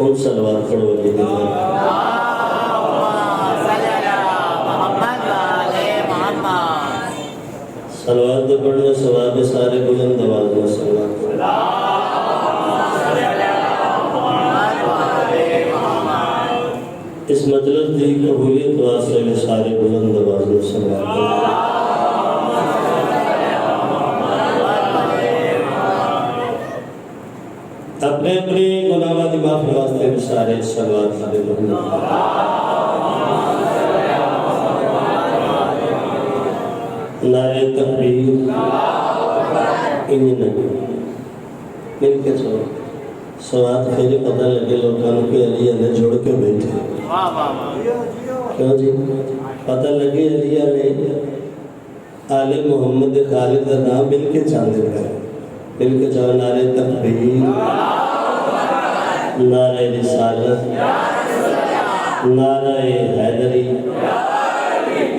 خود صلوات پڑھو علی صلوات تو پڑھنا ثواب سارے بلند آواز میں صلوات پڑھنا اس مجلس دی قبولیت واسطے میں سارے بلند آواز میں صلوات پڑھنا اپنے اپنے گناہوں کی معافی واسطے میں سارے صلوات پڑھنا نعرہ تکبیر انہیں نہیں مل کے چھوڑ سوات پھر پتہ لگے لوگوں کے علی علیہ جوڑ کے بیٹھے کیوں جی پتہ لگے علی علیہ آل محمد خالد نام مل کے چاندے کرے مل کے چھوڑ نعرہ تکبیر نعرہ رسالت نعرہ حیدری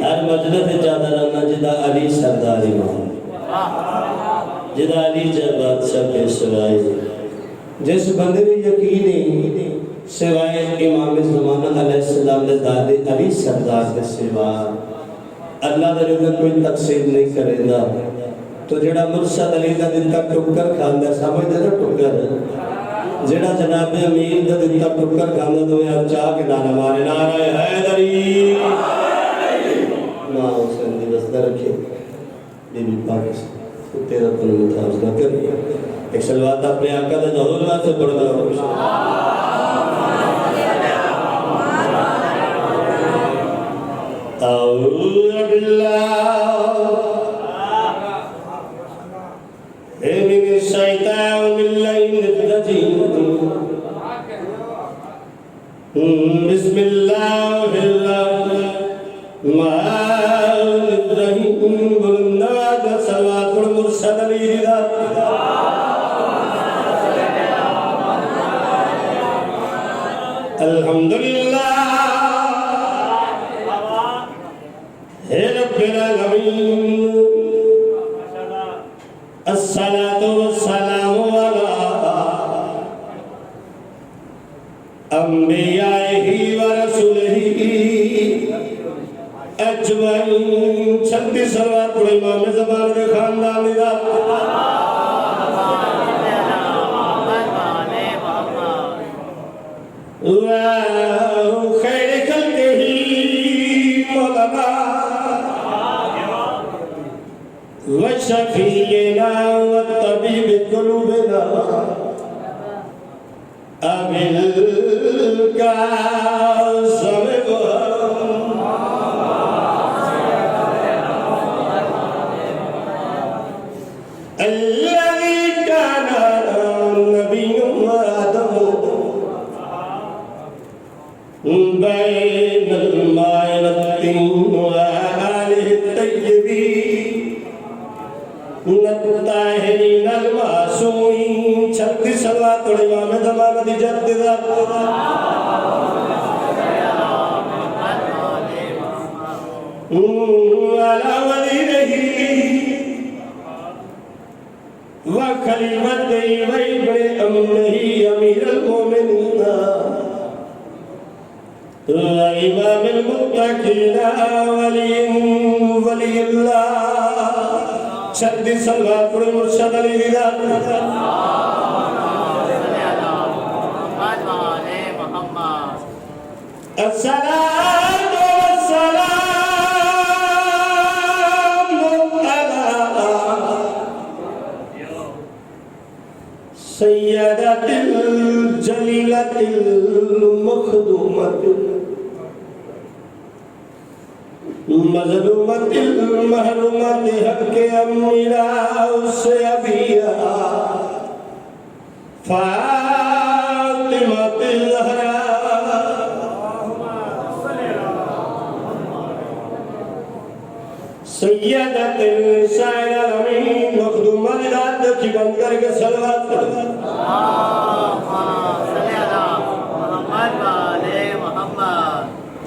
ہر مجلس جادہ رہنا جدا علی سردار امام جدا علی جب بادشاہ کے سوائے جس بندے میں یقینی سوائے امام زمانہ علیہ السلام نے دادے علی سردار کے سوا اللہ دے رضا کوئی تقسیم نہیں کرے گا تو جڑا مرشد علی دا دتا ٹکر کھاندہ سمجھ دے نا ٹکر جڑا جناب امیر دا دتا ٹکر کھاندہ تو یہ چاہ کے نعرہ مارے نعرہ حیدری ماں حسین دی بستہ رکھے بی بی پاک تیرا تن متحفظ نہ کر ایک سلوات اپنے آقا دا ظہور واسطے پڑھ گا اعوذ باللہ من الشیطان اللعین الرجیم بسم اللہ الرحمن الرحیم بلندات صلوات المرشد علی رضا الحمدللہ رب العالمین الصلاة والسلام علی انبیائہ ورسولہ اجمعین چھتی صلوات پڑھ امام زمان کے خاندان دا خیر خلقہ مولانا وشفینا والطبیب قلوبنا ابل قاسم الذي كان نبي آدم بين الماء والطين وآله الطيبين الطاهرين المعصومين چھتی صلوات امام زمان دی جد على وليه وخليفته وابن أمه أمير المؤمنين وإمام المتقين ولي الله شد صلوات المرشد علی رضا الصلاة والسلام سیدت الجلیلت المخدومت مظلومت المحرومت حق امیرہ اس ابیہ فاطمت الزہرا سیدت النساء العالمین مخدومت رات کی بند کر کے صلوات پڑھا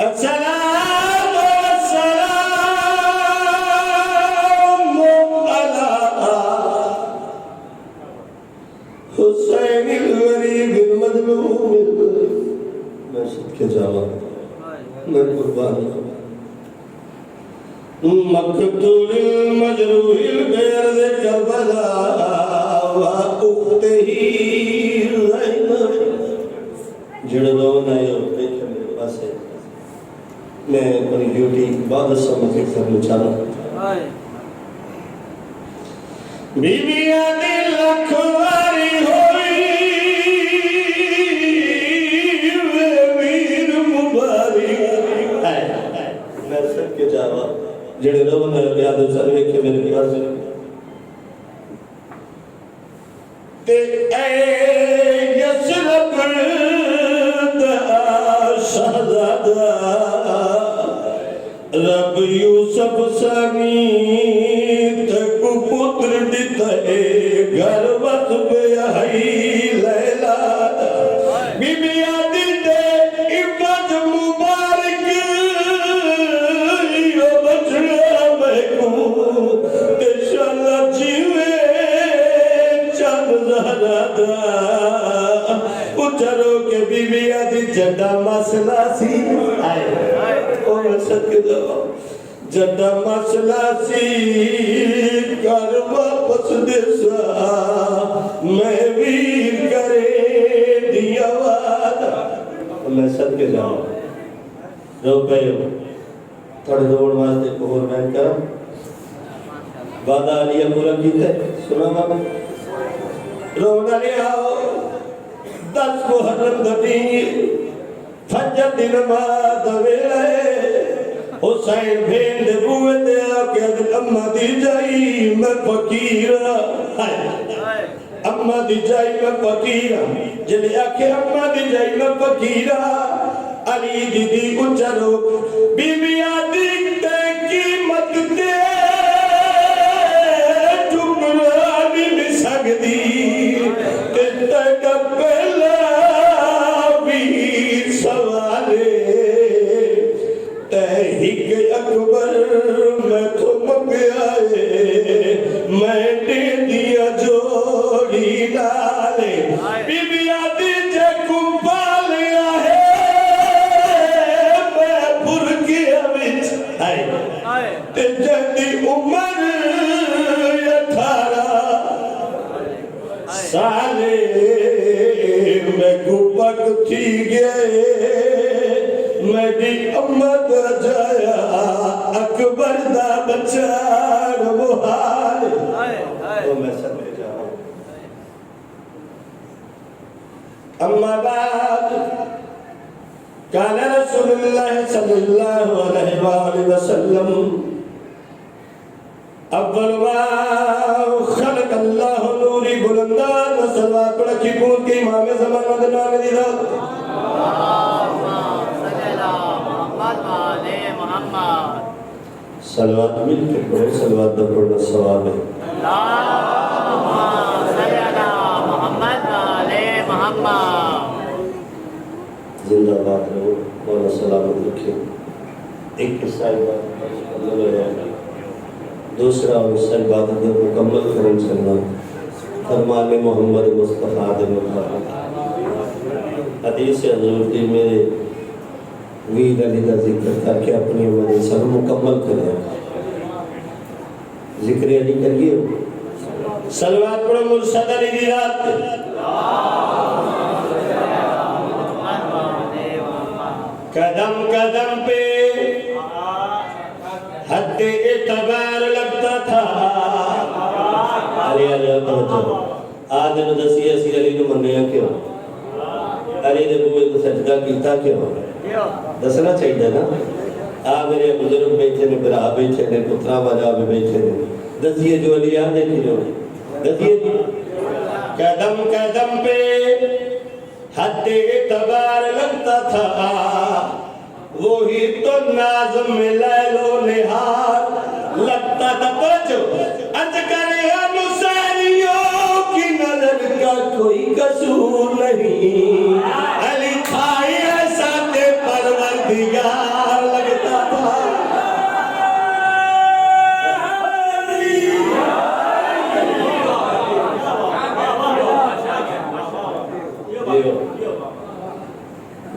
السلام والسلام على حسین الغریب المظلوم صدقے جاوا میں قربان مقتول المجروح البرد کربلا وأخته زینب جڑ رونا ہے دیکھیں میرے پاس ہے میں اپنی ڈیوٹی بعد سمجھے کرنا چاہتا ہوں بی بی آدھی لکھواری ہوئی ویر مبارک میں سب کے جاوا جڑے رونا ہے یاد سروے کے میرے پاس تے اے یسرب دا شہزادہ رب یوسف سانی تک پتر دیتا ہے گھر وقت بیاہی لیلہ بی بی آدھی دے عبد مبارک یہ بچڑا میں کو تشالہ جیوے چند زہرہ دا اچھرو کے بی بی آدھی جڑا مسئلہ سی آئے اور سد کے دو جڑا مسئلہ سی کر واپس دیسا میں ویر کرے دیا وعدہ میں سد کے جاؤں رو پہ تھوڑے دوڑ واسطے کوہر میں کرم وعدہ علیہ پورا کیتے سنا بابا رونا لے آؤ 10 محرم دٹی فجر دن بعد ویلے حسین بھین دے بوئے دے آکے دل اممہ دی جائی میں فقیرہ اممہ دی جائی میں فقیرہ جلے آکے اممہ دی جائی میں فقیرہ علی دی دی اچھرو بی بی آدھی تے قیمت دے چکرانی بھی سکتی تے تے پہلا ویر سوالے تحیق اکبر میں تم پیائے میں دے دیا جوڑی ڈالے بی بی آدھی جے کمپالیا ہے میں پھر کیا بچ تے جدی عمر 18 سالے میں گھپک تھی گئے میں دی امت جایا اکبر دا بچار محال تو میں سب میں جاؤں اما بعد کان رسول اللہ صلی اللہ علیہ وآلہ وسلم اول ما خلق اللہ نوری بلندان وصلوات پڑکی پون کے امام زمان مدنہ میں دیدہ صلوات مل کے پڑھے صلوات دا پڑھنا ثواب ہے زندہ بات رہو مولا سلامت رکھے ایک قصہ بات مکمل ہے دوسرا قصہ بات مکمل کرن چلنا فرمان محمد مصطفیٰ دے مقام حدیث حضور دی میرے وید علی کا ذکر کر کے اپنی عمر سب مکمل کریں ذکر علی کریے صلوات پڑھو مرشد علی دی رات قدم قدم پہ حد اعتبار لگتا تھا علی توجہ آدم دسی اسی علی نو منیا کیوں علی دے بوئے تو سجدہ کیتا کیوں دسنا چاہیے نا میرے بزرگ بیٹھے نے برا بیٹھے نے پترا بجا بھی بیٹھے نے دسیے جو علی یاد دیکھی جو دسیے جی قدم قدم پہ حد اعتبار لگتا تھا وہی تو نازم میں لیلو نہار لگتا تھا توجہ اجگر حسینیوں کی نظر کا کوئی قصور نہیں علی کھائی ایسا تے پروردگار لگتا تھا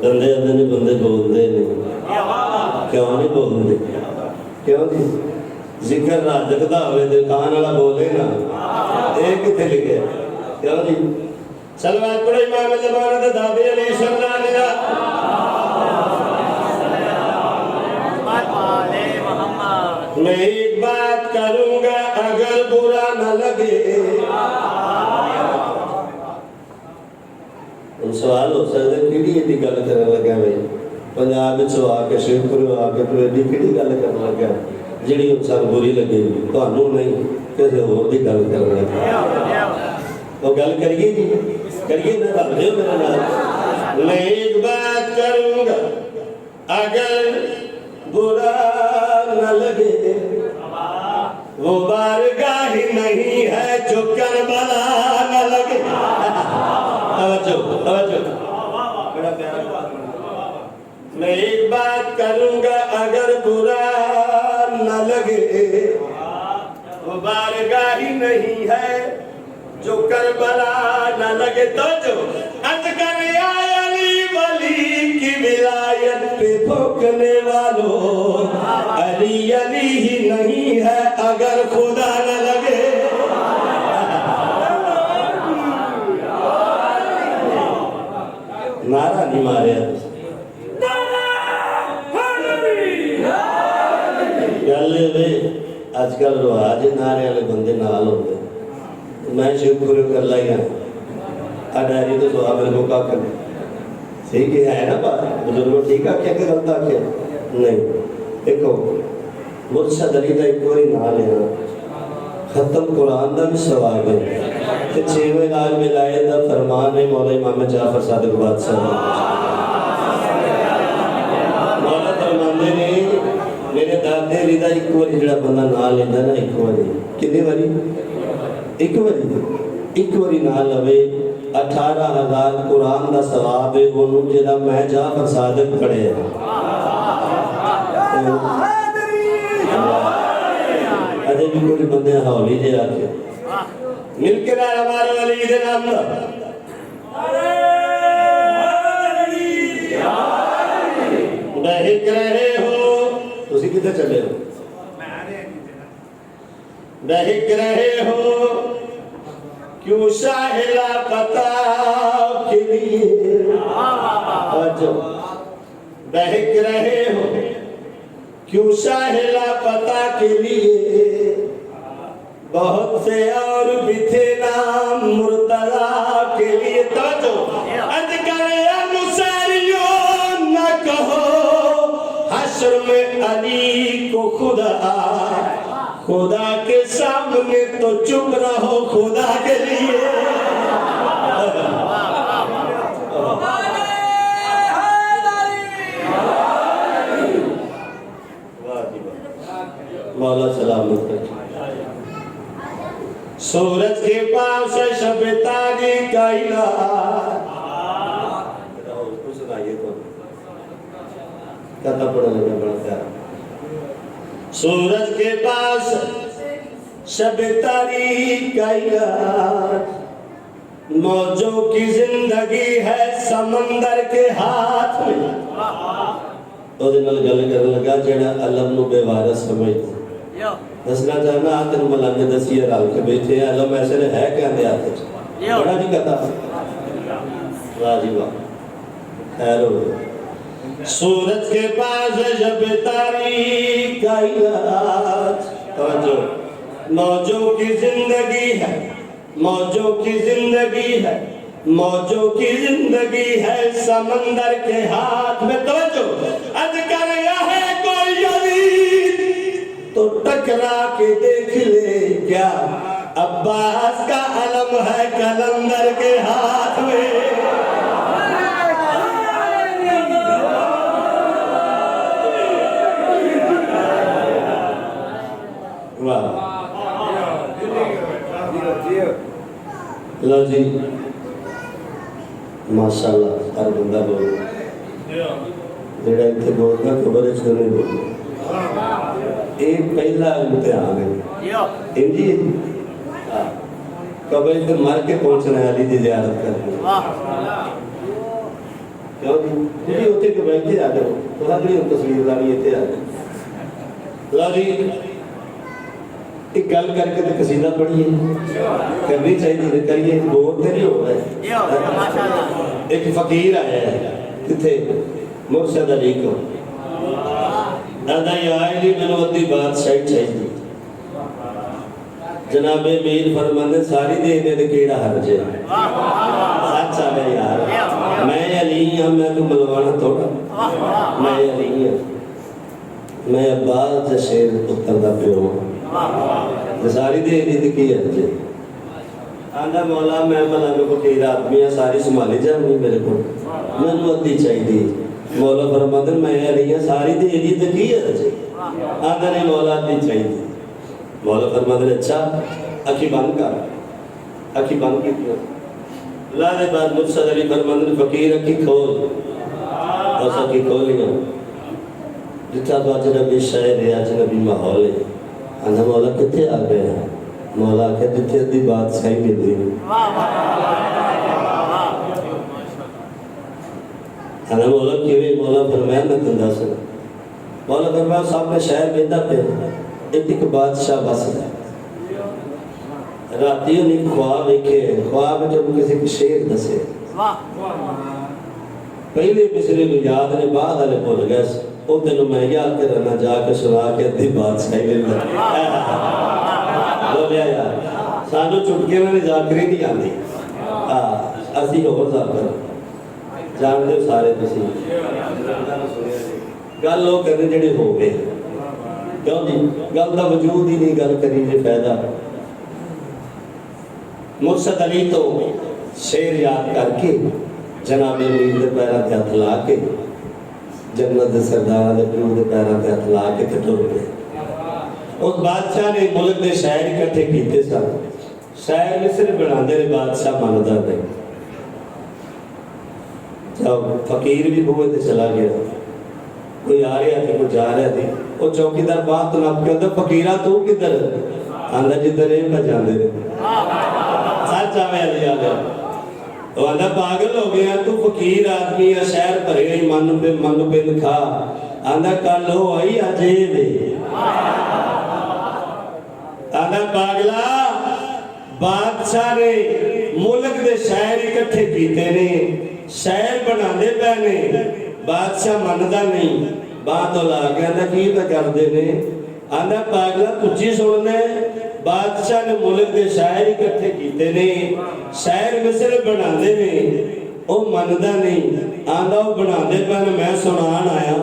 بندے آتے نہیں بندے بولتے نہیں کیوں نہیں بولتے کیوں جی ذکر نہ جگتا ہوئے تو کان والا بولے نا یہ کتنے لکھے کیوں جی سلوات پڑھو امام زمانہ دادی علی سلام میں ایک بات کروں گا اگر برا نہ لگے سوال ہو سکتا ہے کیڑی ایڈی گل کرنے لگا بھائی پنجاب آ کے شیخپور آ کے تو ایڈی کیڑی گل کرنے لگا جہی انسان بری لگے گی تمہوں نہیں کسی ہور کی گل کرنے لگا وہ گل کریے جی کریے نہ رل جاؤ میرے نال میں ایک بات کروں گا اگر برا نہ لگے وہ بارگاہ نہیں ہے جو کربلا نہ لگے میں ایک بات کروں گا اگر برا نہ لگے وہ بارگاہ ہی نہیں ہے جو کربلا نہ لگے تو جو اتکر یا علی ولی کی ولایت پہ بھوکنے والوں علی علی ہی نہیں ہے اگر خدا نہ لگے نعرہ نہیں مارے گل اج کل رواج نعرے والے بندے نال ہوتے میں شکر کر لائی ہاں ڈائری تو سوا میرے کو کا کرنا ٹھیک ہے نا بات بزرگوں ٹھیک ہے کیا کہ غلط آ کیا نہیں دیکھو مرشد علی کا ایک باری نہ لینا ختم قرآن کا بھی ثواب ہے کہ 6ویں نال ولایت کا فرمان ہے مولا امام جعفر صادق بادشاہ مولا فرماندے نے میرے دادے علی دا ایک باری جڑا بندہ نہ لینا نا ایک باری کتنی باری ایک باری نہ لوے 18,000 قرآن دا ثواب ہے وہ جڑا میں جعفر صادق پڑھے ادھے بھی کوئی بندے حولی جے آکے مل کے نار ہمارے ولی دے نام دا بہک رہے ہو تسی کدھر چلے ہو بہک رہے ہو کیوں شاہلا پتا کے لیے بہک رہے ہو کیوں شاہلا پتا کے لیے بہت سے اور بھی تھے نام مرتضی کے لیے توجہ اذکر انصاریوں نہ کہو حشر میں علی کو خدا کے سامنے تو چپ رہو خدا کے لیے مولا سلامت کرے سورج کے پاس شب تاری کا علاج سنائیے تو کہتا پڑھا لگا بڑا پیارا سورج کے پاس شب تاری کا علاج موجوں کی زندگی ہے سمندر کے ہاتھ میں تو دن گل کر لگا جڑا علم نو بے وارث سمجھتا دسنا چاہنا آتے نو ملانگے دسیے رال کے بیٹھے ہیں علم ایسے نے ہے کہنے آتے بڑا نہیں کہتا واہ جی واہ خیر ہو سورج کے پاس جب تاریخ کا علاج توجہ موجوں کی زندگی ہے موجوں کی زندگی ہے موجوں کی زندگی ہے سمندر کے ہاتھ میں توجہ اذکر یا ہے کوئی یزید تو ٹکرا کے دیکھ لے کیا عباس کا علم ہے کلندر کے ہاتھ میں لو جی ماشاءاللہ ہر بندہ بول جڑا اتنے بولنا خبر ہے سنے بول ایک پہلا امتحان ہے انجی قبر سے مر کے پہنچنا ہے علی دی زیارت کرنے کیوں جی تھی اتنے کیوں بیٹھے آ جاؤ تو جی تصویر لانی اتنے آ جاؤ لو جی ایک گل کر کے تو قصیدہ پڑھیے کرنی چاہیے کریے بور تو نہیں ہو رہا ہے ایک فقیر آیا ہے کتنے مرشد علی کو آدھا یہ آئے نہیں میں نے ادھی بادشاہی چاہیے جناب میر فرماندے ساری دے دے کیڑا حرج ہے سچ آ گیا یار میں علی ہوں میں تو ملوانا تھوڑا میں علی ہوں میں عباس شیر پتر دا پیو ہوں ساری دے دی کی حرج ہے آندا مولا میں ملنگ فقیر آدمی ہوں ساری سنبھالی جانی میرے کو میں نے ادھی چاہیے مولا فرماندے میں علی ہوں ساری دے دی کی حرج ہے آندا نہیں مولا ادھی چاہیے مولا فرماندے اچھا اکھی بند کر اکھی بند کی اللہ نے بعد مرشد علی فرماندے فقیر اکھی کھول بس اکھی کھولیا جتنا تو اجنبی شہر ہے اجنبی ماحول ہے آندا مولا کتنے آ گئے ہیں مولا کہ جتنے دی بات صحیح ملتی ہے آندا مولا کیویں مولا فرمایا میں تندہ سنا مولا فرمایا سامنے شہر بیندہ پہ ایک بادشاہ بس ہے راتی انہیں خواب ایک خواب جب کسی کی شیر دسے پہلے مصرے کو یاد نے بعد والے بھول گئے وہ دنوں میں یاد کرنا جا کے سنا کے ادھی بات صحیح ملتا بولیا یار سانو چٹکے میں ذاکری نہیں آتی اسی ہو ذاکر جان دے سارے تسی گل لوگ کرنے جڑے ہو گئے کیوں جی گل کا وجود ہی نہیں گل کری جی فائدہ مرشد علی تو شیر یاد کر کے جناب میر دے پیروں تے ہاتھ لا کے جنت دے سردار دے پیو دے پیروں تے ہاتھ لا کے ٹر گئے اس بادشاہ نے ملک دے شاعر اکٹھے کیتے سن شاعر مصر بناندے نے بادشاہ ماندا تے جب فقیر بھی ہوئے تے چلا گیا کوئی آ رہا تھا کوئی جا رہا تھی وہ چوکیدار بات تو نپ کے فقیرہ تو کدھر آندا جدھر ہے میں جاندے رہے سچ آوے علی آ گیا وہ آندا پاگل ہو گیا تو فقیر آدمی ہے شہر بھرے گئی من پہ کھا آندا کل ہو آئی عجیب ہے آندا پاگلا بادشاہ نے ملک دے شاعر اکٹھے کیتے نے شاعر بناندے پے نے بادشاہ مندا نہیں بات ہو لا گیا آندا کی پہ کردے نے آندا پاگلا کچھی سننا ہے بادشاہ نے ملک دے شاعر اکٹھے کیتے نے شاعر مصر بناندے نے او مندا نہیں آندا او بناندے پے نے میں سنان آیا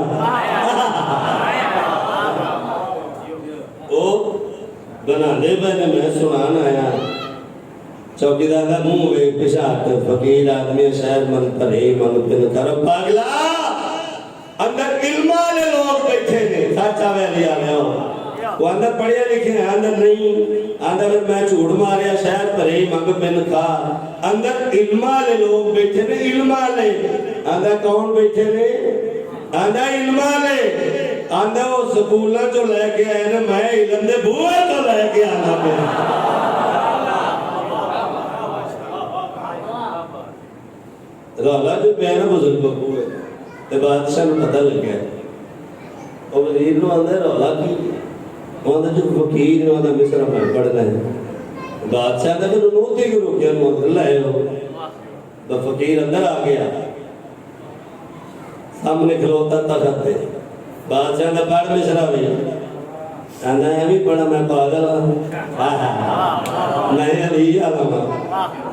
او بناندے پے نے میں سنان آیا چوکیدار دا منہ ویکھ پچھاٹ فقیر آدمی شاعر من پرے من پن کر پاگلا اندر علم والے لوگ بیٹھے نے سچ آوے علی آ گیا وہ اندر پڑھیا لکھے ہیں اندر نہیں اندر میں جھوٹ ماریا شہر پرے منگ پن کھا اندر علم والے لوگ بیٹھے نے علم والے اندر کون بیٹھے نے اندر علم والے اندر وہ سکولہ جو لے کے آئے نا میں علم دے بوئے تو لے کے آنا پہ رولا جو پیانا بزرگ بکو ہے تے بادشاہ نے پتہ لگ گیا اور وزیر نو آندھا رولا کی آندھا جو فقیر نو آندھا مصر میں پڑھنا ہے بادشاہ نے میں نوتے کی روکیا نو آندھا لائے ہو تو فقیر اندر آ گیا سامنے کھلوتا تخت ہے بادشاہ نے پڑھ مصر بھی آندھا ہے بھی پڑھا میں پاگل ہوں میں علی آلما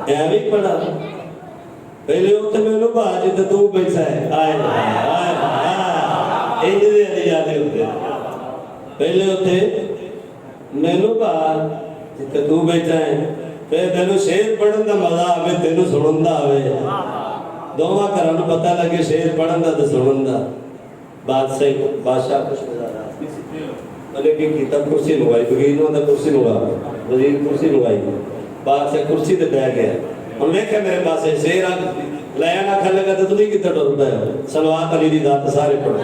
ہے بھی پڑھا پہلے ہوتے میں نے باہر جیتے تو بیٹھا ہے آئے ایک دے علی آدھے ہوتے پہلے ہوتے میں نے باہر جیتے تو بیٹھا ہے پھر تینو شیر پڑھن دا مزہ آوے تینو سنن دا آوے دوما کرانو پتہ لگے شیر پڑھن دا تو سنن دا بادشاہ کچھ نظارہ میں نے کیتا کرسی لگائی بغیروں دا کرسی لگا وزیر کرسی لگائی بادشاہ کرسی تے بیٹھ گیا اور میں کہ میرے پاس شیر لیا نہ کھا لگا تو تمہیں کتنا ڈر پہ صلوات علی دی ذات سارے پڑھو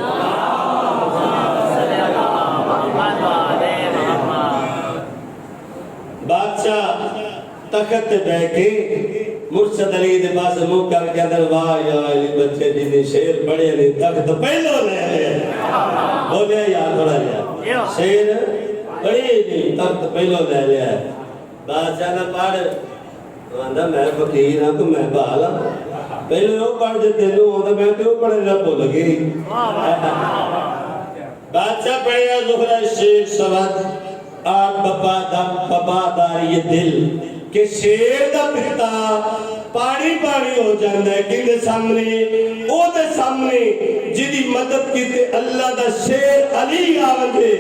بادشاہ تخت بیٹھ کے مرشد علی دے پاس منہ کر کے اندر واہ یا علی بچے جی نے شیر پڑھے نہیں تک تو پہلو لے لے بولے یار تھوڑا لیا شیر پڑھے نہیں تک تو پہلو لے لیا بادشاہ نے پڑھ آندا میں فقیر ہاں تو میں بحال ہاں پہلے وہ پڑھ دے تینوں ہوندا میں تو پڑھے نہ بھول گئی بادشاہ پڑھیا زہرا شیر سواد آٹھ بپا داری دل کہ شیر دا پتا پانی پانی ہو جاندہ ہے کہ سامنے او دے سامنے جدی مدد کی تے اللہ دا شیر علی آوندے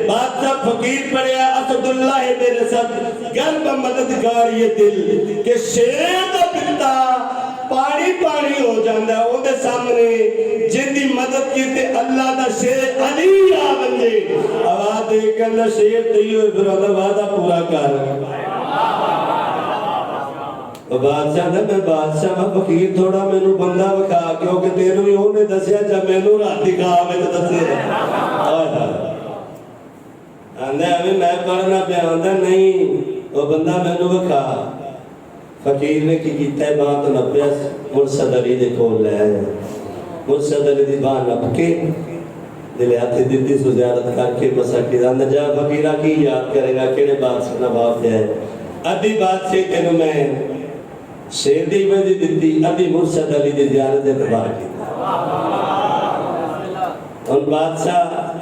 بادشاہ فقیر پڑھیا اسد اللہ میرے ساتھ گرب مددگار یہ دل کہ شیر دا پتا پانی پانی ہو جاندہ ہے او دے سامنے جدی مدد کی تے اللہ دا شیر علی آوندے آواز دے کہنا شیر تیو پھر اللہ وعدہ پورا کر بادشاہ نے میں بادشاہ میں فقیر تھوڑا میں نو بندہ بکھا کیونکہ تیروں ہی ہونے دسیا جا میں نو راتی کہا میں تو دسیا آندھے ہمیں میں پڑھنا پہ آندھا نہیں وہ بندہ میں نو بکھا فقیر نے کی کیتا ہے بات نبیس مرشد علی دے کھول لے آیا مرشد علی دی بان نب کے دلے آتے دیتی سو زیارت کر کے مساکی آندھا جا فقیرہ کی یاد کرے گا کیڑے بات سے نباب دے ادھی بات سے تینوں میں شیر دی وجہ دیتی ابھی مرشد علی دی زیارت اعتبار کی ان بادشاہ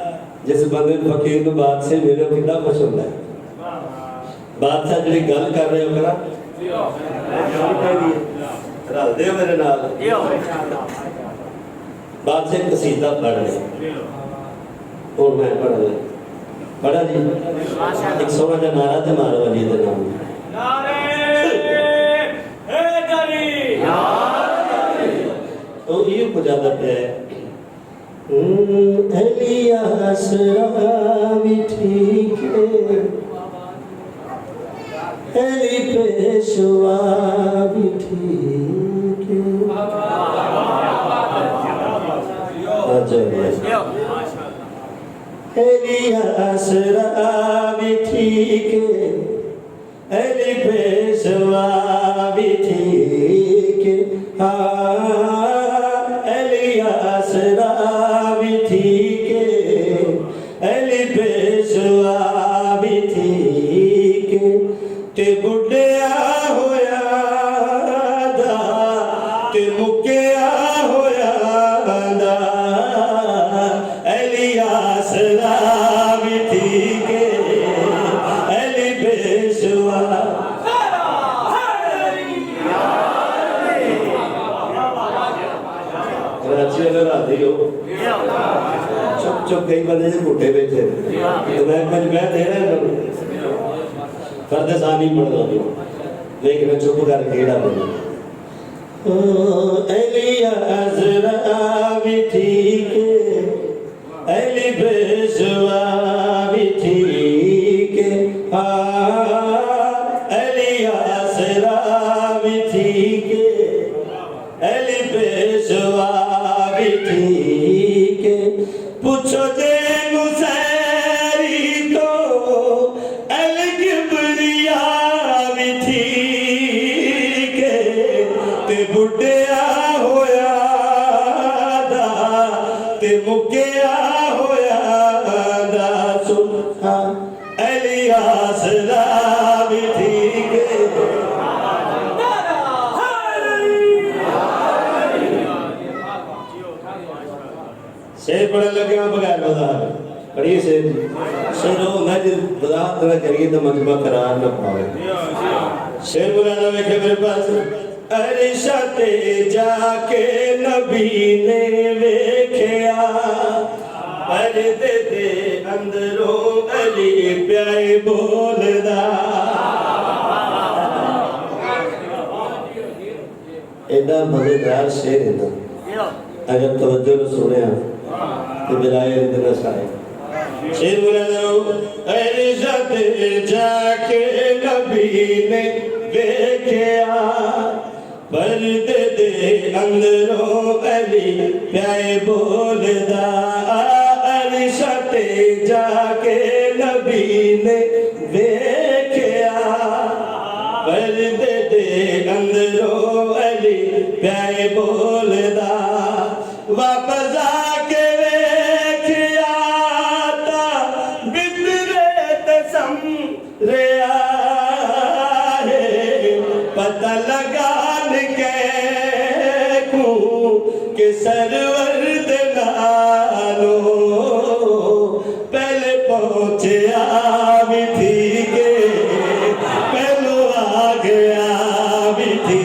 جس بندے فقیر کو بادشاہ میرے کو کتنا پسند ہے بادشاہ جڑی گل کر رہے ہو کرا رال دیو میرے نال بادشاہ قصیدہ پڑھ رہے اور میں پڑھ رہے پڑھا جی ایک سونا جا نعرہ تے مارو علی دے نام تو یہ کجادہ پہ ہے علی آسرا بھی ٹھیک ہے علی پیشوا بھی ٹھیک ہے علی آسرا بھی ٹھیک ہے علی پیشوا بھی ٹھیک ہے علی آسرا بھی ٹھیک ہے علی پیشوا بھی ٹھیک ہے تے بڑھیا ہویا دا تے مکیا ہویا دا علی آسرا بھی ٹھیک ہے علی پیشوا کراچی اگر آدھی ہو چپ چپ کئی بندے سے کھوٹے بیٹھے تو میں مجمع دے رہے ہیں فرد ثانی پڑھ دو لیکن چپ کر کیڑا بنے علی آسرا بھی ٹھیک ہے علی پیشوا بھی ٹھیک ہے علی آسرا بھی ٹھیک ہے علی پیشوا بھی ٹھیک ہے پوچھو جے مسیری تو علی کبریا بھی ٹھیک ہے تے بڑھیا ہویا دا تے مکیا ہویا دا سبحان علی آسرا بھی ٹھیک ہے شیر پڑھنے لگے ہیں بغیر وضاحت پڑھیے شیر شیر ہو نہ جب وضاحت نہ کریے تو مجمع قرار نہ پاوے شیر بولانا ویکھے میرے پاس عرشہ تے جا کے نبی نے ویکھیا پردے دے اندروں علی پیائے بولدا ایڈا مزیدار شیر ہے نا اگر توجہ نہ سنے ہیں تو بلائے اتنا سائے شیر بولا دو عرشہ تے جا کے نبی نے ویکھیا پردے دے اندروں علی پیائے بولدا عرشہ تے جا کے نبی نے ویکھیا پردے دے اندروں علی پیارے بولدا واپس آ کے ویکھیا تا بترے تے سمریا ہے پتہ لگان کے کوں کہ سرور دے نالوں پہلے پہنچیا بھی تھی کہ پہلو آ گیا بھی تھی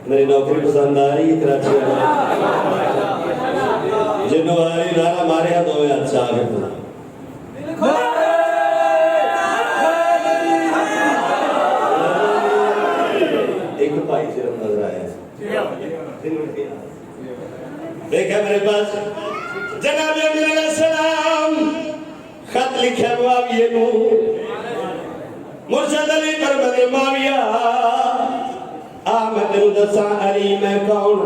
میری نوکری پسند آ رہی ہے کراچی جنہوں آ رہی نارا ہمارے ہاتھ ہوئے اچھا آگے پڑا ایک پائی صرف نظر آیا دیکھا میرے پاس جناب امیر علیہ السلام خط لکھا معاویہ نو مرشد علی کربل معاویہ آمد دساں علی میں کون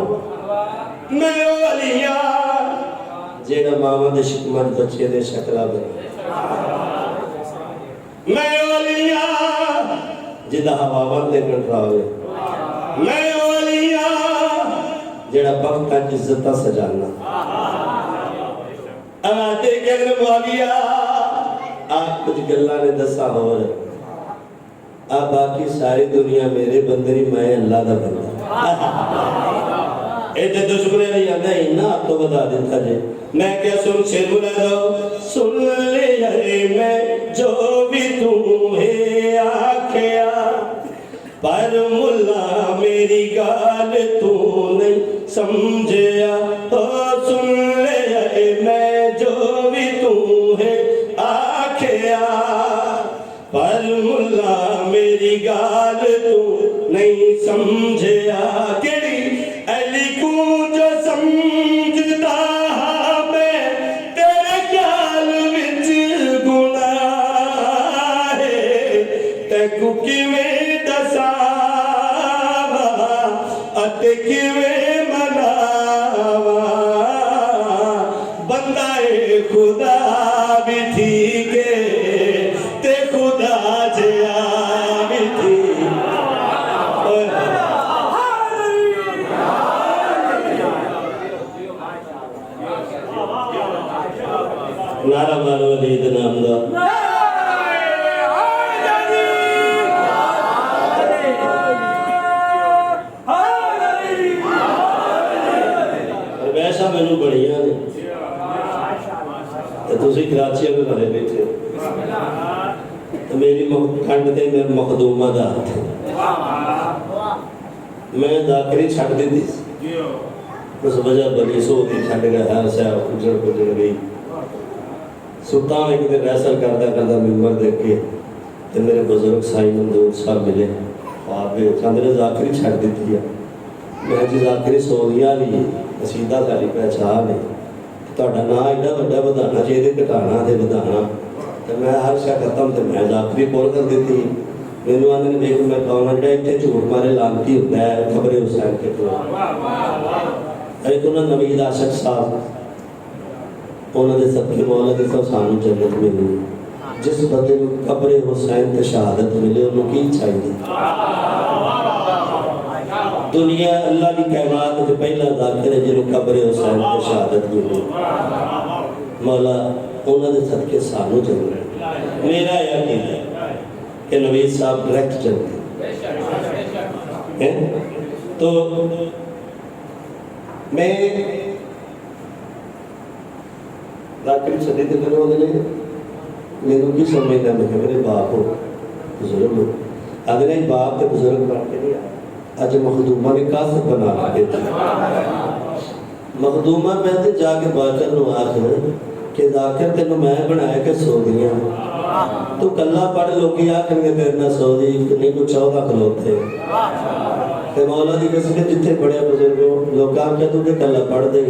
میں اولیاء جیڑا ماما دے شکمت بچے دے شکلہ بنے میں اولیاء جدہ ہواوان دے کنٹرا ہوئے میں اولیاء جیڑا بختہ عزتہ سجانا آتے کہ اگر معاویہ آپ کچھ گلہ نے دسا ہو رہے اب باقی ساری دنیا میرے بندری میں اللہ دا بندہ ایتے دشمنے نہیں آتا ہی نا آپ تو بتا دیتا جے میں کیا سن سے بلا دو سن لے میں جو بھی تم ہے آکھیا پر ملا میری گال تو نہیں سمجھیا سن لے میں جو بھی تم ہے آکھیا پر ملا میری گال تو نہیں سمجھیا کیڑی علی کو جو سمجھتا میں تیرے خیال وچ گناہ ہے تیکو کیویں دساں اتے کیویں مناواں بندہ خدا بھی تھی کہ تے خدا جیا بھی تھی نعرہ مارو ولید نام دا اور ویسا میں نو بڑھیاں نے تُسی کراچی میں بھرے بیٹھے میری کھنڈ تے میرے مخدومہ دا میں داکری چھٹ دی تھی اس وجہ بلی سو تھی چھٹ گیا ہر سے اجڑ گئی سلطان ایک دن ریسل کردہ ممبر دیکھ کے تو میرے بزرگ سائی مندور صاحب ملے خوابے چاندرے ذاکری چھٹ دیتی ہے میں جی ذاکری سونیا لی قصیدہ ساری پہچان ہے توڑا نا ایڈا بڑا بدانا چاہیے کٹانا دے بدانا تو میں ہر شاہ ختم تو میں ذاکری پور کر دیتی میں نے آنے دیکھ میں کہوں اڈا ایٹھے چھوٹ مارے لانتی ہوتا ہے خبر حسین کے تو ایک انہوں نوید عاشق صاحب انہوں نے سب کے مولا کے سب سانو جنت ملی جس بندے میں قبر حسین تے شہادت ملے انہوں کی چاہیے دنیا اللہ کی کائنات کے پہلا ذاکر ہے جنہوں قبر حسین تے شہادت ملے مولا انہوں نے سب کے سانو جنت میرا یقین ہے کہ نوید صاحب ڈائریکٹ چلتے تو میں ذاکری چھتے تھے کرو دلے میں نے کی سمجھتا میں کہ میرے باپ ہو بزرگ ہو اگر ایک باپ تے بزرگ بڑھ کے نہیں آیا آج مخدومہ نے کاسب بنا لگے تھے مخدومہ میں تے جا کے باکر نو آخر کہ ذاکر تے نو میں بنایا کہ سو دیا تو کلہ پڑھ لوگی آخر کے تیرنا سو دی نہیں کو 14 کھلوتے کہ مولا دی کسی کے جتنے بڑے بزرگ ہو لوگ کام کہتے کہ کلہ پڑھ دے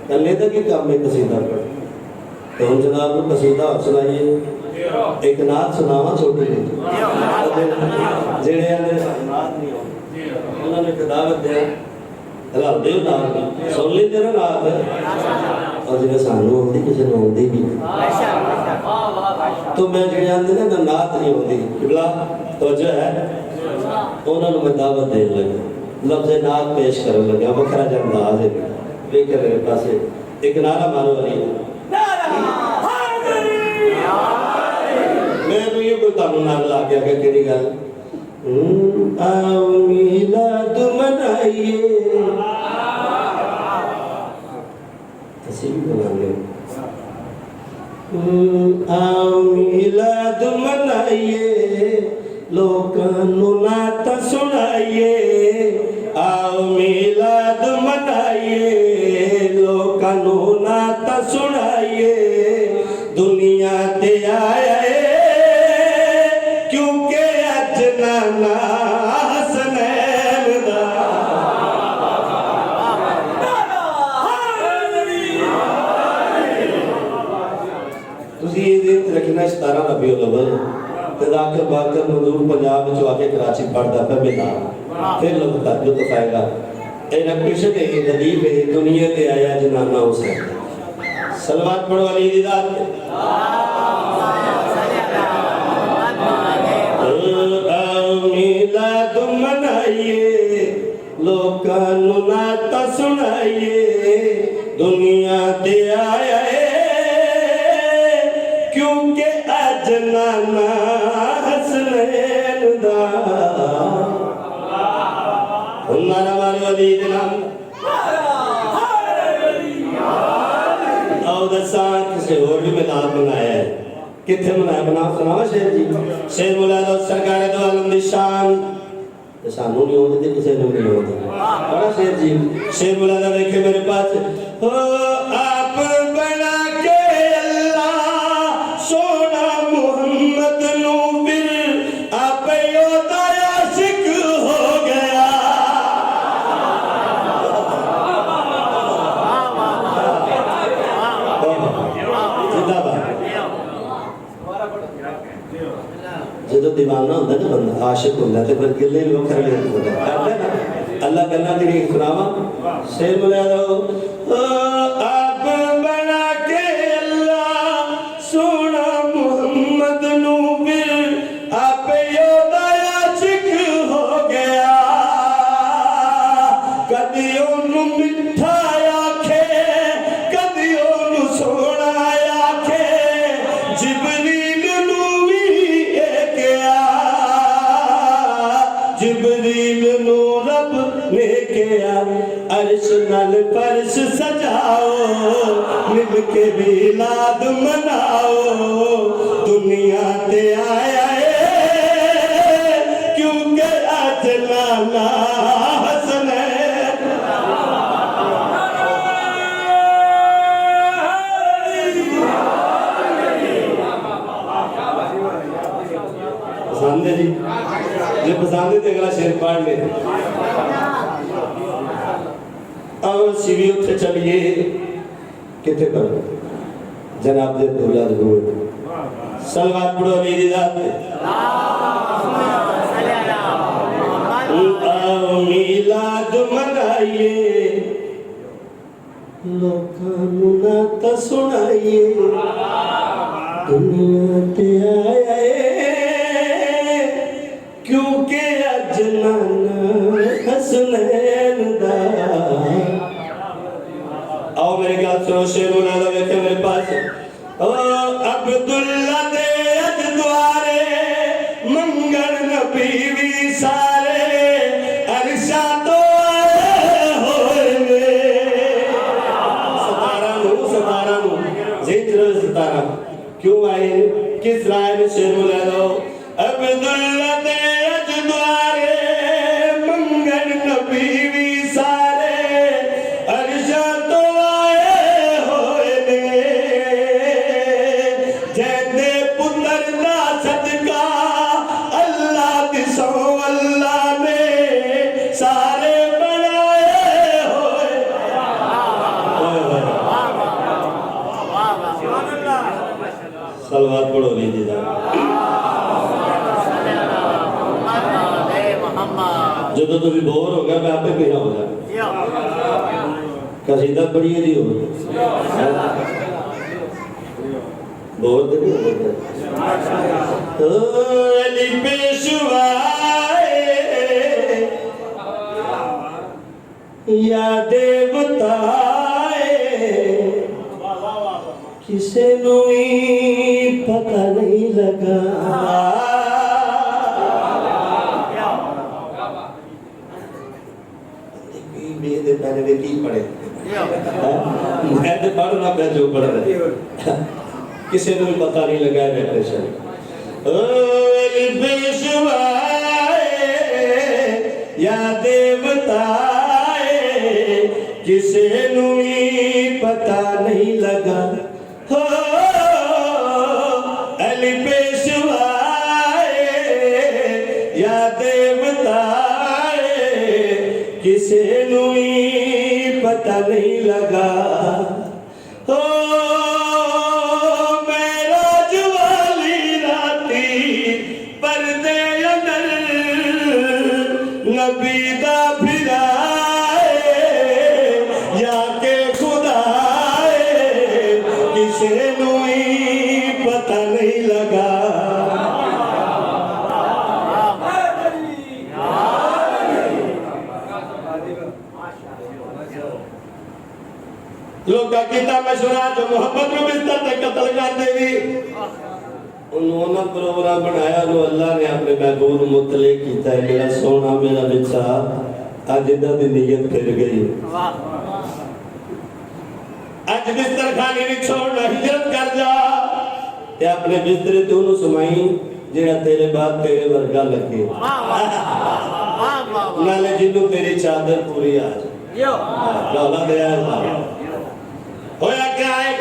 کلے تک ہی کام میں قصیدہ پڑھ تو ہم جناب کو قصیدہ سنائیے ایک نعت سناوا چھوٹی جڑے آنے نعت نہیں ہو انہوں نے دعوت دیا اللہ دیو نعت سن لی تیرا نعت اور جنہیں سانو ہوتی کسی نے ہوتی بھی تو میں جو جانتے ہیں نا نات نہیں ہوتی قبلہ توجہ ہے انہوں نے میں دعوت دے لگا لفظ نات پیش کرنے لگا بکرا جب انداز ہے دیکھ کر میرے پاس ایک نعرہ مارو علی میں تو یہ کوئی تعمل نہ لا کے آگے کری گل آؤ میلاد منائیے ایسی بھی بنا لیں آؤ میلاد منائیے لوکانو نعت سنائیے آؤ میلاد منائیے لوکانو نعت سنائیے دنیا تے آیا کیونکہ اج نانا حسنین دا تسی یہ دن رکھنا 17 ربیع الاول تذاکر باکر منظور پنجاب میں آ کے کراچی پڑھتا پہ بیدار پھر لوگ تاجو تو پائے گا اے نقشت ہے ندیب ہے دنیا تے آیا جنانا حسین سلوات پڑھو علی دی ذات پہ میلاد منائیے لوکانو نعت سنائیے دنیا تے آیا کیونکہ اج نانا حسنین دا نعرہ مارو علی دی نام اور دساں کسی اور بھی میلاد منایا ہے کتھے منایا بنا سناوا شیر جی شیر مولا سرکار دو عالم دی شان سانو نہیں ہوتے تھے کسی نے نہیں ہوتے بڑا شیر جی شیر مولا دا دیکھے میرے پاس آپ بنا کے اللہ سونا محمد نو پھر آپ یودا عاشق ہو گیا جدو دیوانہ ہوتا ہے نا بندہ عاشق ہوتا ہے تو پھر گلے بھی وہ کر لیتے ہیں اللہ کرنا تیری سناوا شیر بولے دو آپ بنا کے اللہ سونا محمد نو پھر آپ یودا عاشق ہو گیا کدی انہوں مٹھا آکھے کدی انہوں سونا آکھے جبریل جبریل نو رب نے کیا عرش نال فرش سجاؤ مل کے میلاد مناؤ دنیا تے آیا کیونکہ اج نانا حسنین پسند ہے جی جو پسند ہے تو اگلا شیر پڑھ لے اور سیوی اتھے چلیے کتے پر جناب دے دولاد ہوئے سلوات پڑھو علی دی ذات پہ آؤ میلاد منائیے لوکانو نعت سنائیے دنیا تے آیا کیونکہ اج نانا حسنین دا آؤ میرے گال سنو شیر مولا دا بیٹھے میرے پاس عبداللہ دے اج دوارے منگل نبی بھی سارے عرشا تو آئے ہوئے میں ستارہ نو زیدر ستارہ کیوں آئے کس رائے میں شیر مولا دا عبداللہ دے نبی بھی سارے عرشا تو آئے ہوئے نے جیندے پتر دا صدقہ اللہ دی سو اللہ نے سارے بنائے ہوئے صلوات پڑھو لیجیے جدو تو بھی بور ہو گیا میں آپ پہ پینا ہو گیا قصیدہ پڑھیے جی بہت علی پیشوائے یا دیوتائے کسے نوئی پتہ نہیں لگا پہلے بھی تین پڑھے میں تو پڑھ رہا میں جو پڑھ رہا کسی نے بھی پتہ نہیں لگا ڈیپریشن پیشوائے یا دیوتائے کسی نے بھی پتہ نہیں لگا علی پیشوائے یا دیوتائے کسی نے پتہ نہیں لگا میرا جوالی راتی پردے اندر نبی دا پھرائے یا کہ خدائے کسی نے پتہ نہیں لگا لوگ کا کتاب میں سنا جو محبت میں بستر تک قتل کر دے گی انہوں نے پروگرام بنایا جو اللہ نے اپنے محبوب مطلع کیتا ہے میرا سونا میرا بچہ آج ادھا دی نیت پھر گئی آج بستر کھانے نہیں چھوڑنا ہجرت کر جا کہ اپنے بستر دونوں سمائیں جیڑا تیرے بعد تیرے ورگا لگے نالے جنوں تیری چادر پوری آج لولا دیا ہے ہویا کیا ہے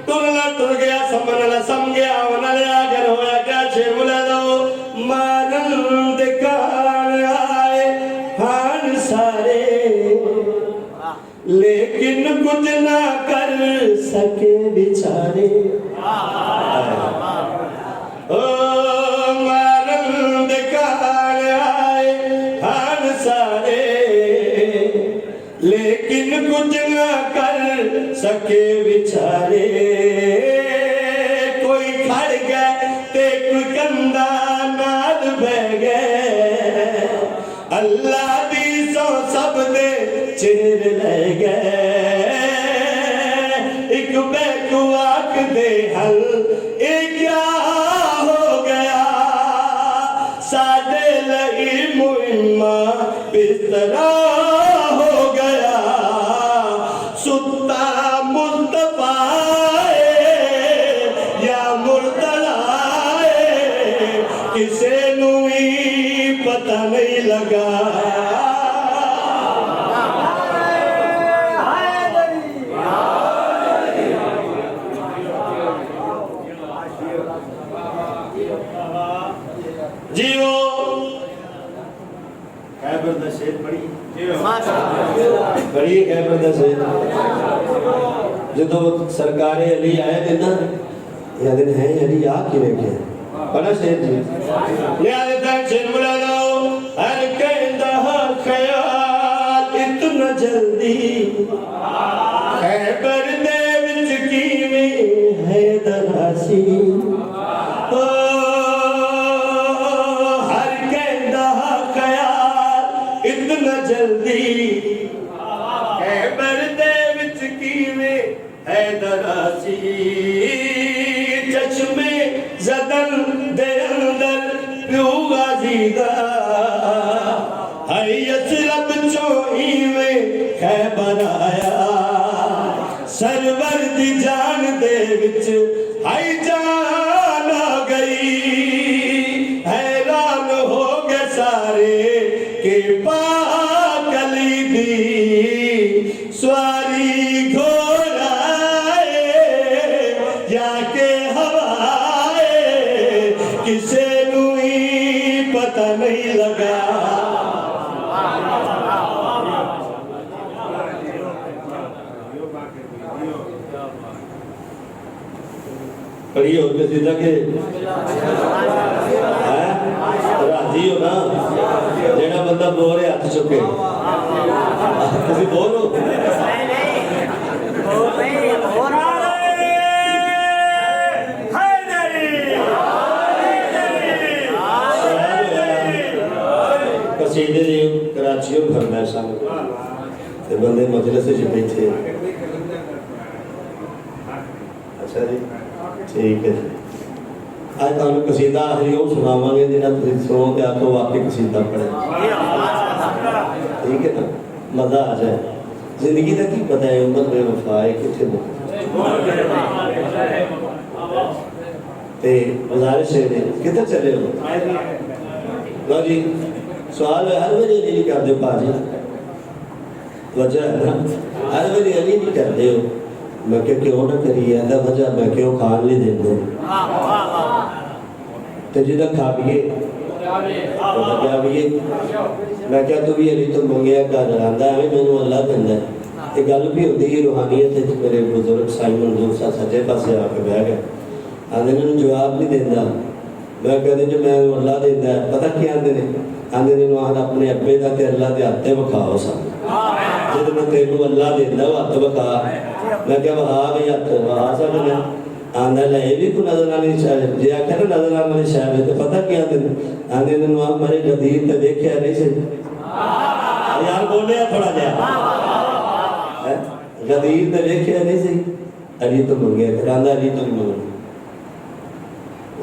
ٹرنا ٹر گیا سمنا سم گیا ونا لیا گر ہویا کیا چھے ملا دو مارن دکان آئے ہان سارے لیکن کچھ نہ کر سکے بیچارے مارن دکان آئے ہان سارے لیکن کچھ نہ کر سکے بیچارے کوئی کھڑ گئے تے کوئی کندہ نال بہ گئے اللہ دی سو سب دے چہر لے گئے ایک بیک واک دے حل ایک کیا ہو گیا سادے لئی مہمہ بسترہ ہو گیا ستا کسے نوئی پتہ نہیں لگا جیو خیبر دا شیر پڑھی پڑھیے خیبر دا شیر جدو سرکار علی آئے دن یا دن ہیں علی آ کی رکھے پڑھا شیر جی نیادے تک شیر بلا دو ہر کہندہ خیال اتنا جلدی خیبر دے وچ کیویں ہے دراسی ہر کہندہ خیال اتنا جلدی خیبر دے وچ کیویں ہے دراسی چشمے زدن دے اندر پیو غازی دا ہائی اسرب چوئی میں خیبر آیا سرور دی جان دے وچ ہائی جان آ گئی حیران ہو گئے سارے کہ پاک علی دی سواری گھوڑا یا کہ ہوائے کسے نوئی پتہ نہیں لگا پڑھیے اور کسی تک راضی ہو نا جیڑا بندہ بول رہے ہاتھ چکے کسی بولو قصیدے دی کراچیوں بھرنا سن تے بندے مجلس وچ بیٹھے اچھا جی ٹھیک ہے جی آج تمہیں قصیدہ آخری وہ سناواں گے جنہاں تسی سنو تے آپ کو واقعی قصیدہ پڑھے ٹھیک ہے نا مزہ آ جائے زندگی کا کی پتہ ہے عمر بے وفا ہے کتنے تے گزارش ہے کدھر چلے ہو لو جی سوال ہے ہر ویلے نہیں کر دے باجی وجہ ہے نا ہر ویلے علی نہیں کر دے ہو میں کہ کیوں نہ کری ہے اللہ وجہ میں کیوں کھان نہیں دیں دے تو جدہ کھا بیئے تو کیا بیئے میں کیا تو بھی علی تو منگیا کہا جلاندہ ہے میں نے اللہ دندہ ہے ایک گل بھی ہوتی ہے روحانیت ہے میرے بزرگ سائی منظور صاحب سجے پاس سے آ کے بہ گئے آندھے نے جواب نہیں دیندہ میں کہتے جو میں اللہ دیندہ ہے پتہ کیا آندھے نے آندھے نے وہاں اپنے ابے دا تے اللہ دے آتے بکھاؤ سا جب میں تیرے اللہ دیندہ وہ آتے بکھا میں کہا وہاں بھی آتے وہاں سا میں آندھے لئے بھی کو نظر آنے چاہے جی آکھا نا نظر آنے چاہے تو پتہ کیا آندھے نے وہاں ہمارے غدیر تے دیکھے نہیں سے یار بولے تھوڑا جا غدیر تے دیکھے نہیں سے علی تو منگیا پھر آندھا علی تو منگیا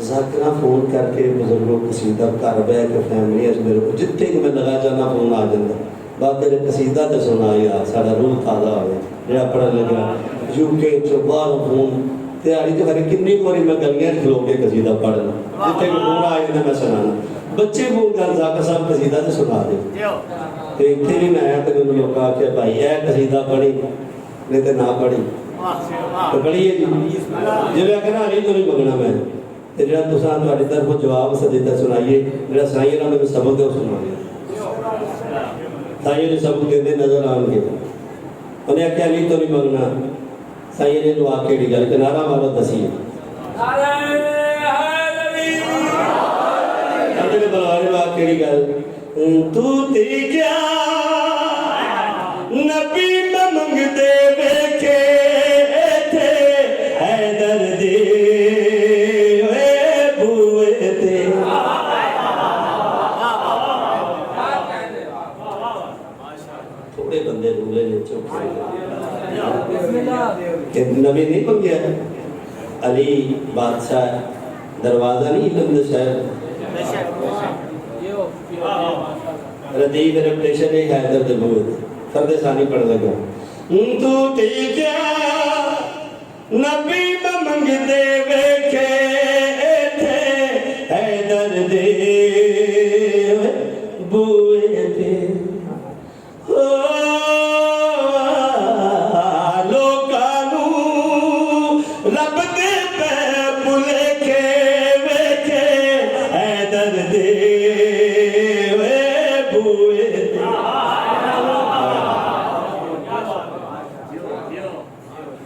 ذاکرہ فون کر کے بزرگوں قصیدہ کر بے کہ فیملی ہے میرے کو جتنے کہ میں لگا جانا فون آ جاندہ بات تیرے قصیدہ تے سنا یا ساڑا روح تازہ ہوئے جڑا پڑھا لگا یو کے جو بار فون تیاری تو ہر کنی کوری میں گلیاں کھلو کے قصیدہ پڑھنا جتنے کہ فون آئے میں سنانا بچے فون کر ذاکر صاحب قصیدہ تے سنا دے تو اتنے بھی میں آیا تو میں نے کہا کہ بھائی اے قصیدہ پڑھی نہیں تے نہ پڑھی تو پڑھیے جی جب میں کہنا علی تو نہیں مگنا میں جڑا تساں تہاڈی طرف جواب سجدہ سنائیے جڑا سائیں نے میں سبق دے سنائیے سائیں نے سبق دے نظر آن گے انہیں کہا علی تو نہیں مانگنا سائیں نے دعا کیڑی گل کہ نعرہ مارو دسیے نعرہ علی اندر بلوارے دعا کیڑی گل تو تے کیا نبی میں منگ دے ویکھے تھے حیدر دے نبی نہیں منگیا علی بادشاہ دروازہ نہیں لمد شہر ردیف ریپٹیشن ہے حیدر دبود فرد ثانی پڑھ لگا تو ٹھیک ہے نبی میں منگ دے ویکھے تھے حیدر دے بوئے تھے رب دے پہ بلے کے ویکھے حیدر دے وے بوئے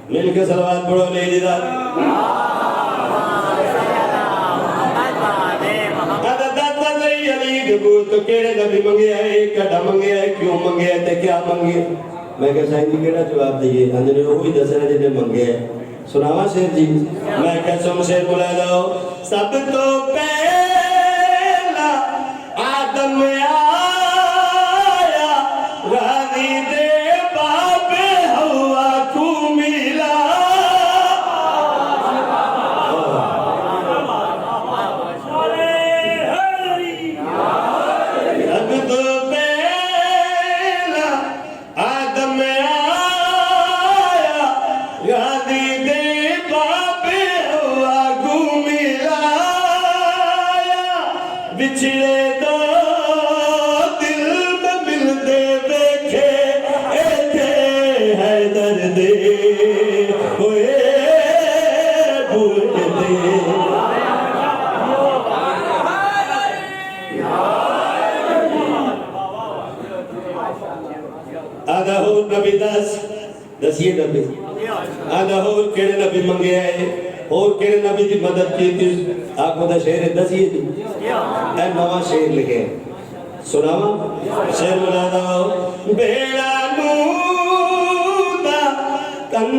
مل کے صلوات پڑھو لے جدا تو کیڑے نبی منگے آئے کڑا منگے آئے کیوں منگے آئے تے کیا منگے میں کہا سائن جی کیڑا جواب دئیے اندھنے وہی دسنا جنہیں منگے آئے سناوا شیر جی میں قسم شیر بلا لاؤ سب تو پہلا آدم آیا راضی دے باپ ہوا کو ملا سب تو پہلا آدم آیا راضی دے بچھڑے دو دل میں ملتے ویکھے تھے حیدر دے ہوئے بوئے دے آدھا ہو نبی دسیے نبی آدھا ہو کیڑے نبی منگے آئے اور کیڑے نبی دی مدد کی تھی آنکھوں دا شہر دسیے دی اے نواں شہر لکھے سناواں شہر ملا داؤ بیڑا نو دا کن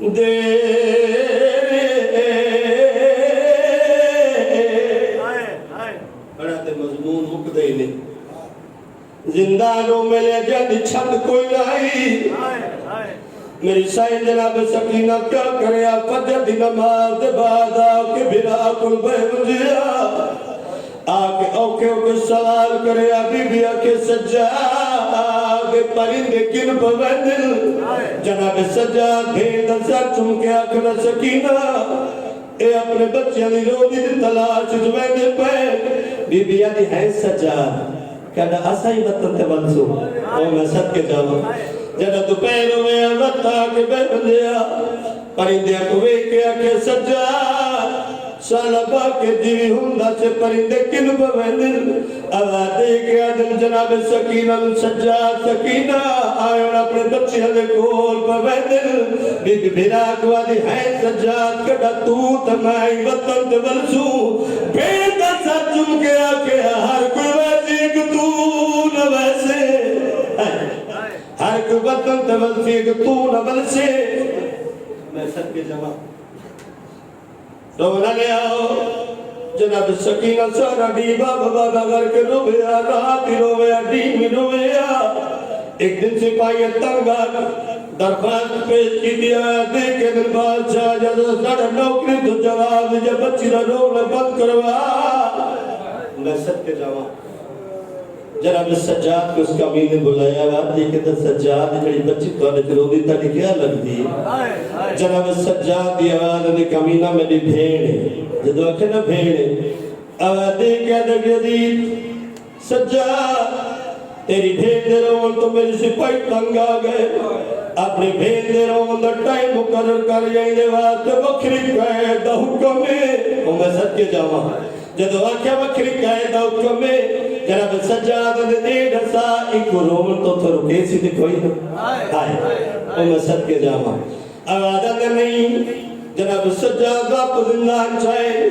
دے بڑا تے مضمون مک دے نہیں زندانوں میں لے جاندی چھت کوئی نہیں میری سائن جناب سکینہ کیا کرے فجر دی نماز دے بعد آکے بھرا کل بے مجھیا آکے اوکے سوال کرے بی بی آکے سجاد پرندے کن پویدل جناب سجاد بھیدل سر چمکے آکھنا سکینہ اے اپنے بچیاں دی رو دی تلاش جویدے پہ بی بی آدھی ہے سجاد کہنا اسائی وطن تے بنسو او میں سب کے جاؤں جنہ تو پیروں میں وطا کے بے بندیا پرندے کو وے کے آکے سجاد سالبا کے دیوی ہندہ سے پرندے کن بویدل آوادے کے آدم جناب سکینہ سجاد سکینہ آئے اور اپنے بچے دے کول بویدل بی بی بھراک وادی ہے سجاد کڑا تو تمہائی وطن تے بلسو بیدہ سا چمکے آکے ہر کوئی ویسی ایک تو نہ ویسے ہر کوئی وطن تے بلسی ایک تو نہ بلسے میں سب کے جمع رونا لے آؤ جناب سکینہ سارا ڈیبا بابا بغیر کے رویا راتی رویا ڈیمی رویا ایک دن سپاہی تنگا درخواست پیش کی دیا دیکھے دن بادشاہ جیسا سڑا نوکری تو جواب جب بچی رونا بند کروا میں سب کے جاؤں جناب سجاد کو اس کمی نے بلایا بات دیکھے تو سجاد جڑی بچی تو آنے جو دی تاڑی کیا لگ دی جناب سجاد دی آواز نے کمینہ میری بھیڑ جدو آکھے نا بھیڑ آواز دیکھے دے جدید سجاد تیری بھیڑ دے رہوں تو میری سپاہی تنگ آ گئے اپنی بھیڑ دے رہوں تو ٹائم مقرر کر جائیں دے واسطے بکری قید حکم میں وہ میں سب کے جاؤں جدو آکھیا بکری قید حکم میں جناب سجاد دے دیڑ سا ایک رومن تو تھو رکے سی دکھوئی آئے وہ میں سب کے جاؤں آوازہ نہیں جناب سجاد واپس زندان چاہے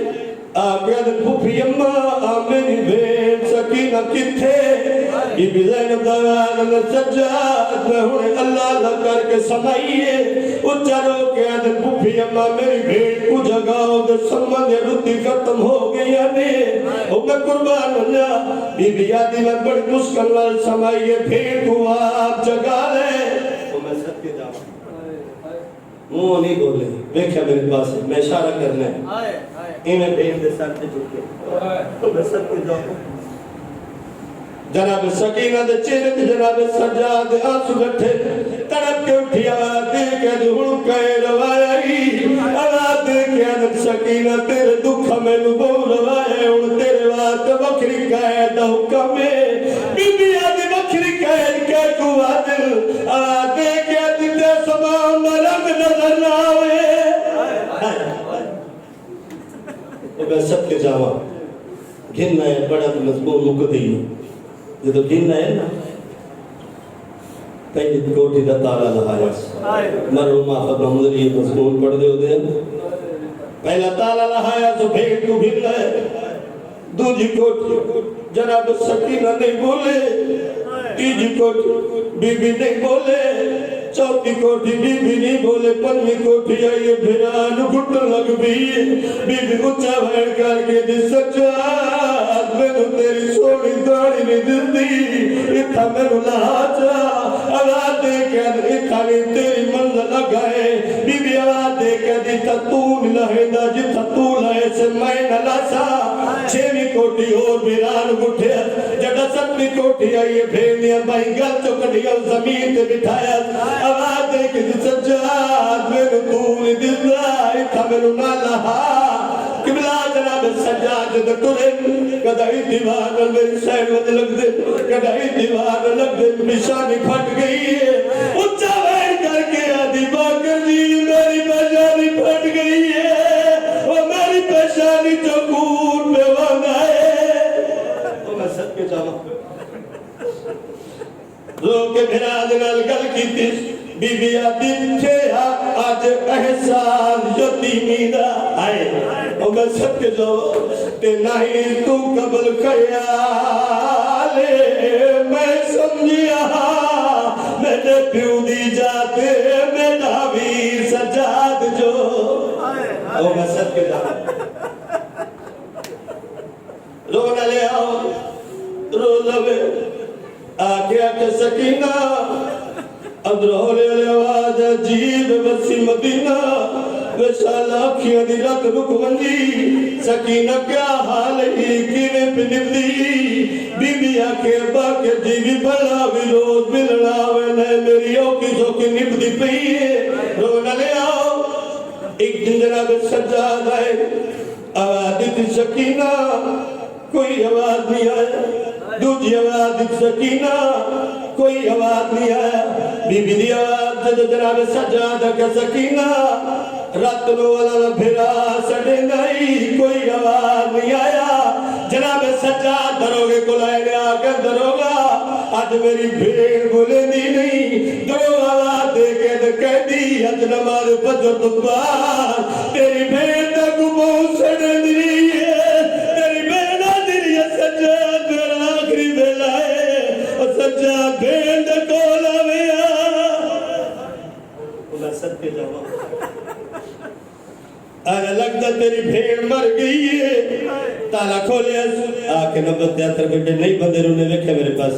آگیا دن پھوپی اممہ میری بھیڑ سکینہ کتھے بی بی زینب دوان سجاد میں ہونے اللہ اللہ کر کے سمائیے اچھا رو کے دن پھوپی اممہ میری بھیڑ کو جگاؤ دے سمجھے رتی ختم ہو گئی آنے او میں قربان ہو جا بی بی آدھی میں بڑی مشکل وال سمائیے بھیڑ کو آپ جگا لے او میں سب کے جاؤں منہ نہیں بولے دیکھا میرے پاس ہے میں اشارہ کرنا ہے انہیں بھیڑ دے ساتھ دے چکے تو میں سب کے جاؤں جناب سکینہ دے چہرے دے جناب سجاد آنسو گٹھے تڑپ کے اٹھیا دیکھے دے ہڑکے روائی آواز دیکھے دے سکینہ تیرے دکھا میں نبو روائی ان تیرے وات بکری قید حکم میں بی بی آدھی بکری قید کیا کو عادل آواز دیکھے دے سمان مرم نظر ناوے تو میں سب کے جاؤں گھننا ہے بڑا مضمون مقدی جدو گھننا ہے نا پہلی کوٹی دا تالا لہایا مرحوم آفت محمد علی مضمون پڑھ دے ہو دے پہلا تالا لہایا تو بھیڑ کو گھننا ہے دوجی کوٹی جناب سکینہ نہیں بولے تیجی کوٹی بی بی نہیں بولے چوتھی کوٹھی بی بی نہیں بولے پنویں کوٹھی آئیے بھران گھٹن لگ بھی بی بی اچھا بھیڑ کر کے دی سجاد میں تو تیری سوڑی داڑی نہیں دلدی اتھا میں رو لہاچا آواز دے کے اتھا نہیں تیری منزل لگائے بی بی آواز دے کے جتا تو لہے دا جتا تو لہے سے میں نہ لاسا چھویں کوٹھی اور بھران گھٹے جڑا ستویں کوٹھی آئیے بھیڑیاں بھائی گل چکڑیاں زمین تے بٹھایا آواز دے کے سجاد میرے دور دلائی تھا میرے نالہا قبلہ جناب سجاد دے ٹرین کدائی دیوار میری سائن ود لگ دے کدائی دیوار لگ دے نشانی پھٹ گئی ہے اچھا بیٹھ کر کے آدھی باکر جی میری پہشانی پھٹ گئی ہے وہ میری پہشانی چکور پہ وانا ہے وہ میں سب کے جاؤں رو کے بھرا دنال گل کی تیس بی بی آدھی تھے آج احسان یتیمی دا آئے اور میں سب کے جو تے نہیں تو قبل خیالے میں سمجھیا میں نے پیو دی جاتے میں ناوی سجا او میں صدقے کے جا رو نہ لے آؤ رو لوے آکے آکے سکینہ ادرو لے لے آواز عجیب بسی مدینہ وشال آکھیاں دی رات رک ونجی سکینہ کیا حال ہی کیویں پنبدی بی بی آکھے باکے جیوی بڑا بھی روز ملنا وینے میری اوکی زوکی نبدی پئی ہے رو نہ لے آؤ ایک دن جناب سجاد آئے آواز دی سکینہ کوئی آواز نہیں آیا دوجی آواز دی سکینہ کوئی آواز نہیں آیا بی بی دی آواز سے جناب سجاد کا سکینہ رات نو والا پھرا سڑے نہیں کوئی آواز نہیں آیا جناب سجاد دروگے کو لائے نے آکر دروگا آج میری بھیڑ بولے دی نہیں درو آواز دے کے کہہ دی آج نماز فجر تو بعد تیری بھیڑ تک بہت سڑے دی ہے تیری بھیڑ آدھی ہے سجاد میرا آخری بیلا ہے اور سجاد بھیڑ تک اولا بیا میں صدقے جاؤں آنے لگتا تیری بھیڑ مر گئی ہے تالا کھولے آکے نمبر 73 بیٹے نہیں بندے رونے لکھے میرے پاس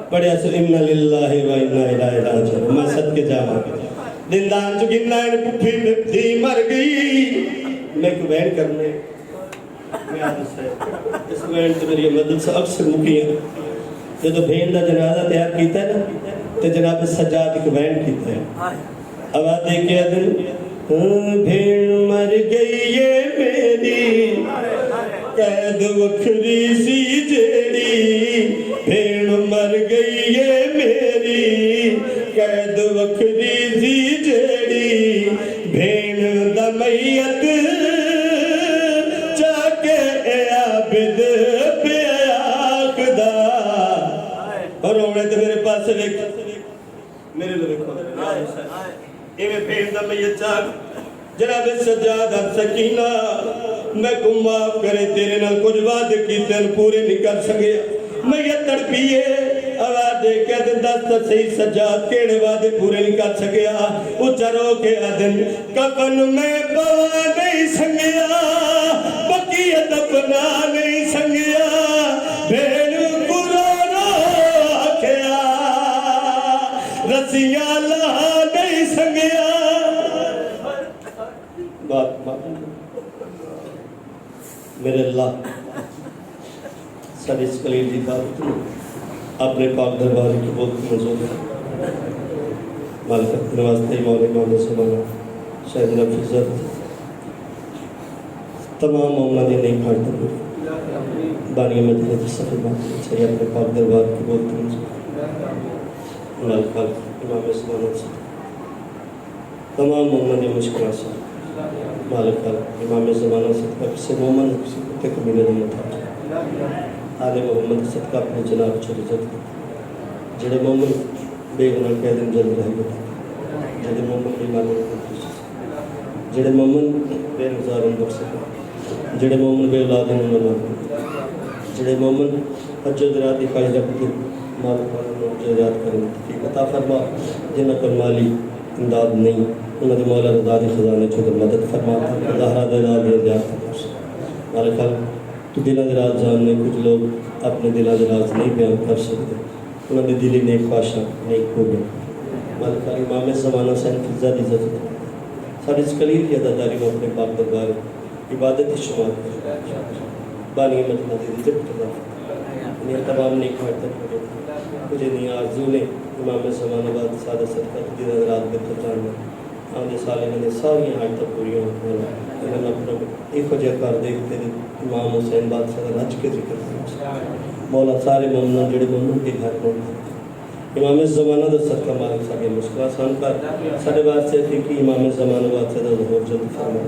پڑھے اسو اِنَّ لِلَّهِ وَإِنَّا إِلَيْهِ رَاجِعُونَ میں صدقے جاؤں دندان چکی نائن پپھی میں بھی مر گئی میں کو بہن کرنے میں آدھے سے اس بہن تو میری مدد سے اکثر مکی ہے جو بہن دا جنازہ تیار کیتا ہے نا تو جناب سجاد کو بہن کیتا ہے آواز دے کے دن بھیڑ مر گئی یہ میری قید وکھری سی جیڑی بھیڑ مر گئی یہ میری قید وکھری سی جیڑی بھیڑ دا میت چاکے عابد پہ آخدا اور روڑے تو میرے پاس دیکھ میرے لئے دیکھو ایویں بھیڑ دا میت چاک جناب سجاد سکینہ میں کو معاف کرے تیرے نال کچھ وعدے کی تین پورے نہیں کر سکے میں یہ تڑپیے آواز دے کے دن دستا صحیح سجاد کیڑے وعدے پورے نہیں کر سکیا اچھا رو کے آدن کفن میں پوا نہیں سنگیا بقیت اپنا نہیں سنگیا بھیڑ کو رو رو آکھیا رسیاں لہا نہیں سنگیا بات میرے اللہ سر اس کلیل دی بات اپنے پاک دربار کی بہت مزود ہے مالکت نوازتے مولا امام زمانہ شاہد نفیزت تمام مومنہ دے نہیں پھاڑتا بانی مدینہ کی صفحہ بات چاہیے اپنے پاک دربار کی بہت مزود مالکت امام زمانہ سے تمام مومنہ دے مشکلات سے مالک امام زمانہ صدقہ کسی مومن کسی کتے کمیلے نہیں تھا آل محمد صدقہ اپنے جناب چھوڑی جاتے جڑے مومن بے گناہ قیدن جلد رہے گئے جڑے مومن ایمان جڑے مومن بے نظارن بخشتے جڑے مومن بے اولادن اللہ جڑے مومن حج و درادی خواہی رکھتے مالک والا جہاد کریں تفیق عطا فرما جنہ پر مالی امداد نہیں انہوں نے مولا رضا دی خزانے چھوڑ مدد فرماتا ظاہرہ دلال یہ زیادہ فرماتا مالک تو دلہ دراز جاننے کچھ لوگ اپنے دلہ دراز نہیں بیان کر سکتے انہوں نے دلی نیک خواہشاں نیک خوبیں مالک امام زمانہ سے انفضہ دی عزت ساری اس قلیل کی عدداری میں اپنے پاک دربار عبادت شمار کر بانی مدینہ دی عزت کرنا انہیں تمام نیک خواہشاں مجھے نہیں آرزو نے امام زمانہ بعد سادہ صدقہ دلہ دراز بہتر جاننا آنے سالے میں ساری آیتیں پوری ہوئی انہوں نے اپنا ایک وجہ کر دیکھتے ہیں امام حسین بادشاہ رج کے ذکر کرنا مولا سارے مومنوں جڑے مومنوں کے گھر مومن امام زمانہ دا صدقہ مالک ساکے مشکل آسان کر سارے بات سے تھی کہ امام زمانہ بادشاہ دا ظہور جلد فرما